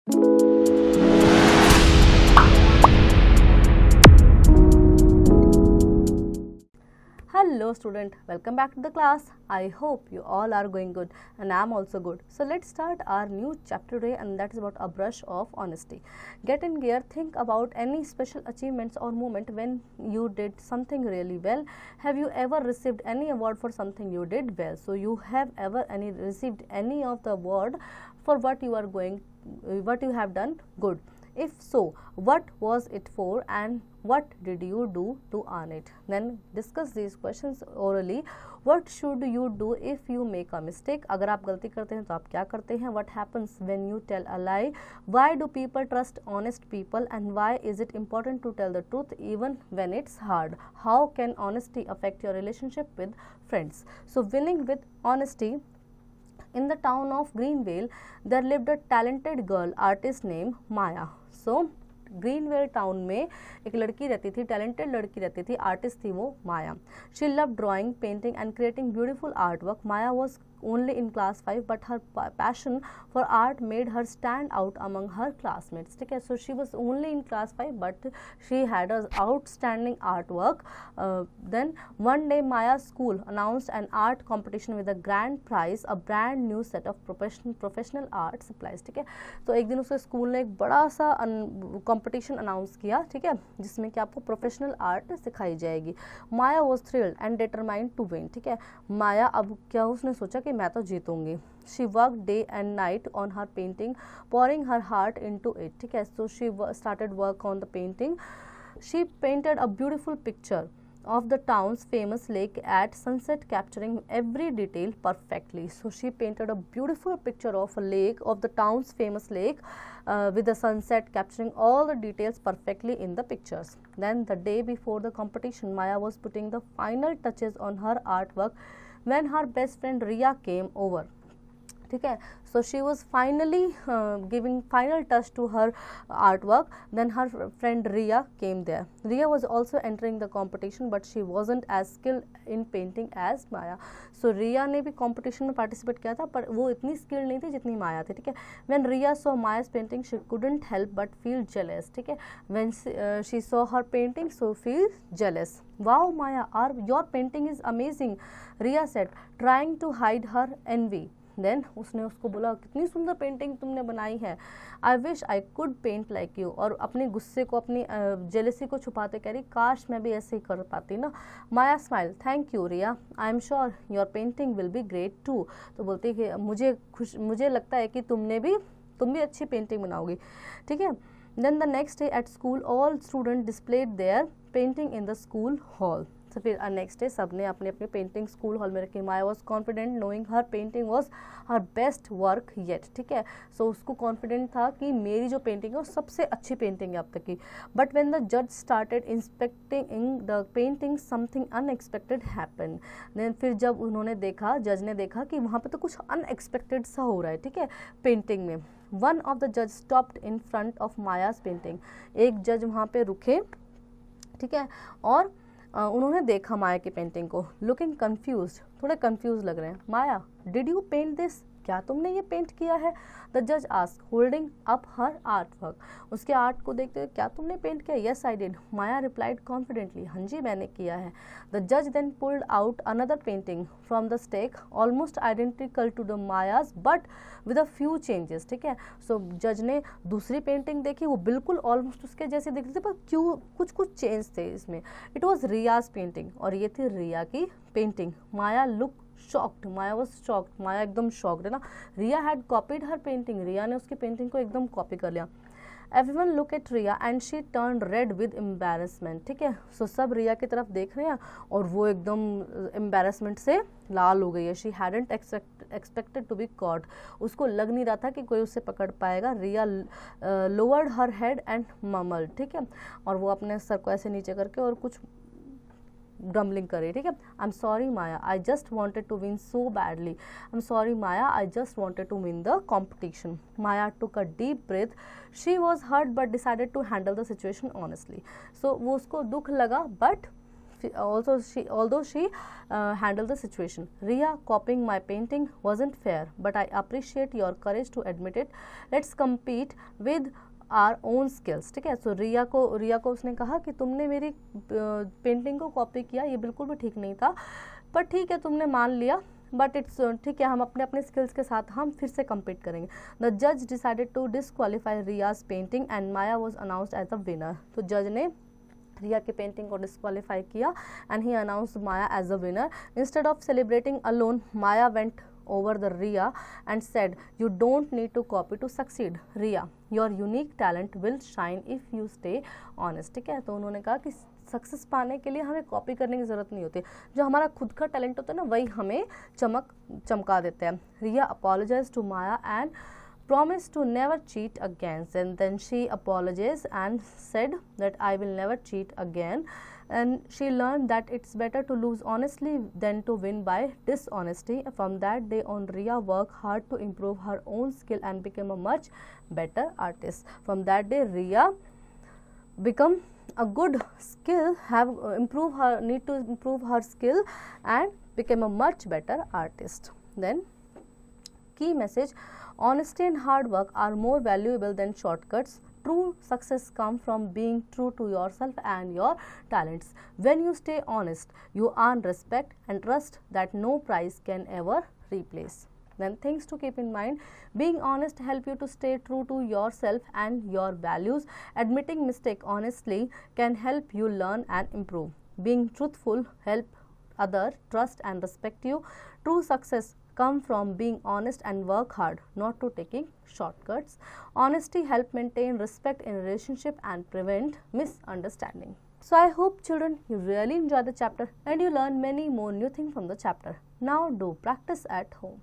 Hello student, welcome back to the class. I hope you all are going good and I am also good. So let's start our new chapter today, and that is about a brush of honesty. Get in gear, think about any special achievements or moment when you did something really well. Have you ever received any award for something you did well? So you have ever received any of the award for what you have done good? If so, what was it for and what did you do to earn it? Then discuss these questions orally. What should you do if you make a mistake? अगर आप गलती करते हैं तो आप क्या करते हैं? What happens when you tell a lie? Why do people trust honest people and why is it important to tell the truth even when it's hard? How can honesty affect your relationship with friends? So winning with honesty. In the town of Greenvale, there lived a talented girl artist named Maya. So Greenwell town में एक लड़की रहती थी, talented लड़की रहती थी, artist थी वो Maya. She love drawing, painting and creating beautiful art work. Maya was only in class 5 but her passion for art made her stand out among her classmates. ठीक है, so she was only in class 5 but she had an outstanding artwork. Then one day Maya's school announced an art competition with a grand prize, a brand new set of professional art supplies. ठीक है, तो एक दिन उसके school ने एक बड़ा सा कंपटीशन अनाउंस किया, ठीक है, जिसमें कि आपको प्रोफेशनल आर्ट सिखाई जाएगी. Maya was thrilled and determined to win. ठीक है, माया अब क्या उसने सोचा कि मैं तो जीतूंगी. She work day and night on her painting, pouring her heart into it. ठीक है, so she started work on the painting. She painted a beautiful picture of the town's famous lake at sunset, capturing every detail perfectly. So she painted a beautiful picture of a lake, of the town's famous lake, with the sunset, capturing all the details perfectly in the pictures. Then the day before the competition, Maya was putting the final touches on her artwork when her best friend Riya came over. ठीक है, so she was finally giving final touch to her artwork. Then her friend Riya came there. Riya was also entering the competition but she wasn't as skilled in painting as Maya. So Riya ने भी competition में participate किया था पर वो इतनी skilled नहीं थी जितनी माया थी. ठीक है, when Riya saw Maya's painting she couldn't help but feel jealous. ठीक है, when she saw her painting so feel jealous. Wow Maya, your painting is amazing, Riya said, trying to hide her envy. Then उसने उसको बोला कितनी सुंदर painting तुमने बनाई है, I wish I could paint like you. और अपने गुस्से को, अपनी जेलसी को छुपाते कह रही काश मैं भी ऐसे ही कर पाती ना. Maya smile, thank you Riya, I am sure your painting will be great too. तो बोलती कि मुझे लगता है कि तुम भी अच्छी पेंटिंग बनाओगी. ठीक है, then the next day at school all student displayed their painting in the school hall. तो फिर नेक्स्ट डे सब ने अपनी अपनी पेंटिंग स्कूल हॉल में रखी. Maya was confident knowing her painting was her best work yet. ठीक है, सो उसको कॉन्फिडेंट था कि मेरी जो पेंटिंग है वो सबसे अच्छी पेंटिंग है अब तक की. बट व्हेन द जज started inspecting the painting something unexpected happened. Then फिर जब उन्होंने देखा, जज ने देखा कि वहाँ पे तो कुछ अनएक्सपेक्टेड सा हो रहा है. ठीक है, पेंटिंग में वन ऑफ द जज stopped in front of Maya's painting. एक जज वहाँ पे रुके, ठीक है, और उन्होंने देखा माया की पेंटिंग को. लुकिंग कन्फ्यूज, थोड़े कन्फ्यूज लग रहे हैं. Maya, did you paint this, क्या तुमने ये पेंट किया है? द जज ask holding up her art work. उसके आर्ट को देखते हुए, क्या तुमने पेंट किया? Yes I did, Maya replied confidently, हाँ जी मैंने किया है. द जज then pulled out another painting from the stack almost identical to the Maya's but with a few changes. ठीक है, सो जज ने दूसरी पेंटिंग देखी, वो बिल्कुल ऑलमोस्ट उसके जैसे दिख रही थी पर क्यों कुछ चेंज थे इसमें. इट वॉज रियाज पेंटिंग और ये थी रिया की painting. Maya look shocked, Maya was shocked, Maya एकदम शॉक्ड है ना. Riya had copied her painting, Riya ने उसकी पेंटिंग को एकदम कॉपी कर लिया. Everyone look at Riya and she turn red with embarrassment. ठीक है, सो सब रिया की तरफ देख रहे हैं और वो एकदम एम्बेरसमेंट से लाल हो गई है. She hadn't expected to be caught, उसको लग नहीं रहा था कि कोई उसे पकड़ पाएगा. रिया लोअर्ड हर हेड एंड ममल्ड. ठीक है, और वो अपने सर को ऐसे नीचे करके और कुछ ग्रम्बलिंग करे. ठीक है, I am sorry Maya, I just wanted to win so badly. I am sorry Maya, I just wanted to win the competition. Maya took a deep breath. She was hurt but decided to handle the situation honestly. So वो उसको दुख लगा but although she handled the situation. Riya, copying my painting wasn't fair, but I appreciate your courage to admit it. Let's compete with our own skills. ठीक है, सो रिया को उसने कहा कि तुमने मेरी पेंटिंग को कॉपी किया, ये बिल्कुल भी ठीक नहीं था, पर ठीक है तुमने मान लिया, बट इट्स ठीक है, हम अपने अपने स्किल्स के साथ हम फिर से कम्पीट करेंगे. द जज decided to disqualify Riya's painting and Maya was announced as a winner. तो जज ने रिया की पेंटिंग को डिस्क्वालीफाई किया and he announced Maya as a winner. Instead of celebrating alone, Maya went over the Riya and said, you don't need to copy to succeed. Riya, your unique talent will shine if you stay honest. ठीक है, तो उन्होंने कहा कि success पाने के लिए हमें कॉपी करने की ज़रूरत नहीं होती, जो हमारा खुद का टैलेंट होता है ना वही हमें चमका देते हैं. रिया apologized to Maya and promised to never cheat again, and then she apologized and said that I will never cheat again. And she learned that it's better to lose honestly than to win by dishonesty. From that day on, Riya worked hard to improve her own skill and became a much better artist. From that day, Riya become a good skill, need to improve her skill and became a much better artist. Then key message: honesty and hard work are more valuable than shortcuts. True success comes from being true to yourself and your talents. When you stay honest, you earn respect and trust that no price can ever replace. Then things to keep in mind: being honest help you to stay true to yourself and your values. Admitting mistake honestly can help you learn and improve. Being truthful help others trust and respect you. True success come from being honest and work hard, not to taking shortcuts. Honesty help maintain respect in relationship and prevent misunderstanding. So I hope children you really enjoy the chapter and you learn many more new things from the chapter. Now do practice at home.